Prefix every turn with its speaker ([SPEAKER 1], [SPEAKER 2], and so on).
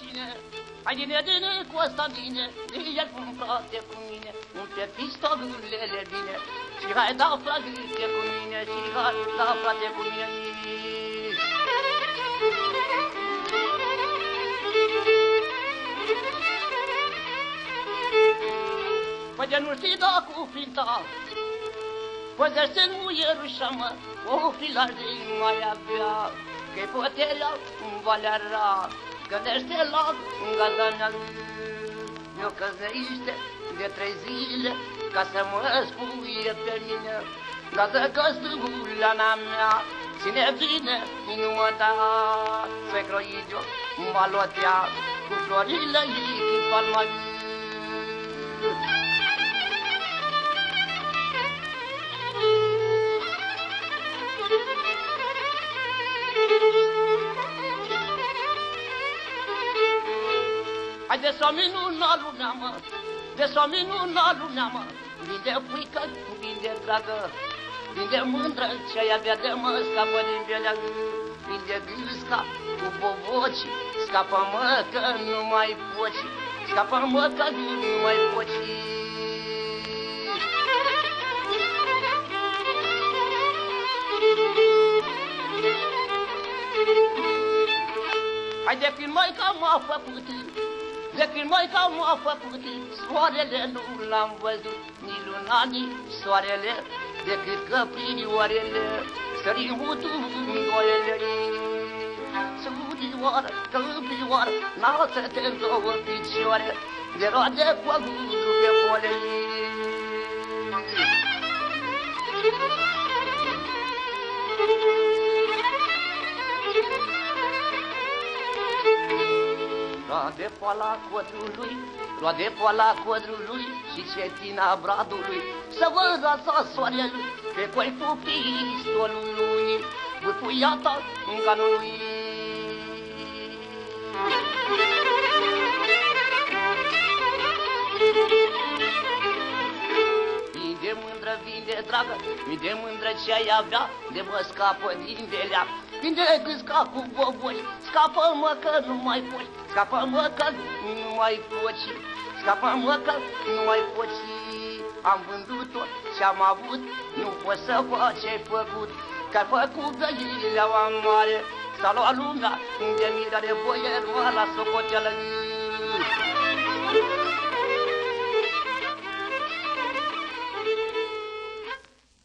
[SPEAKER 1] cine. Hai din Constantine, el cum frate cu mine, un pe pistolulele bine. Și hai da frate cu mine, și hai da frate cu mine. Păi de nu știi da cu finta, păi de să nu e rușa mă, o filar de mai avea, că-i puterea în Valea Rea, gândește la gazdanea lui. Eu căzăiște de 3 zile, ca să mă spuie pe mine, ca să căstâlana mea, ține bine inima ta, să-i croidio, m-a lotea, cu florile ei, cu palma lui. Hai de s-o minuna lumea, mă, de s-o minuna lumea, mă, vin de puică, vin de dragă, vin de mândră, ce-aia vede, mă, scapă din belea, vin de gâsca, cu boboci, scapă, mă, că nu mai poci, scapă, mă, că nu mai poci. Hai de când mai că m-a făcut, de când mai că m-a făcut, soarele nu l-am văzut, ni luna, ni soarele, decât căprioarele, săriutul în goarele. Sudioară, căprioară, înalță-te în 2 picioare, de roade cu agudru pe pole. Roade poala codrului, roade poala codrului și cetina bradului, să vă rața soarelui pe coiful pistolului, bâtuiata în canul lui. Vin de mândră, vin de dragă, vin de mândră ce-ai avea, de mă scapă din belea. Vin de gâsca cu boboi, scapă-mă că nu mai poți, scapă-mă că nu mai poți, scapă-mă că nu mai poți. Am vândut tot ce-am avut, nu pot să fac ce-ai făcut, că-ai făcut găileaua mare, s-a luat lumea de mirare, boierul la socoteală.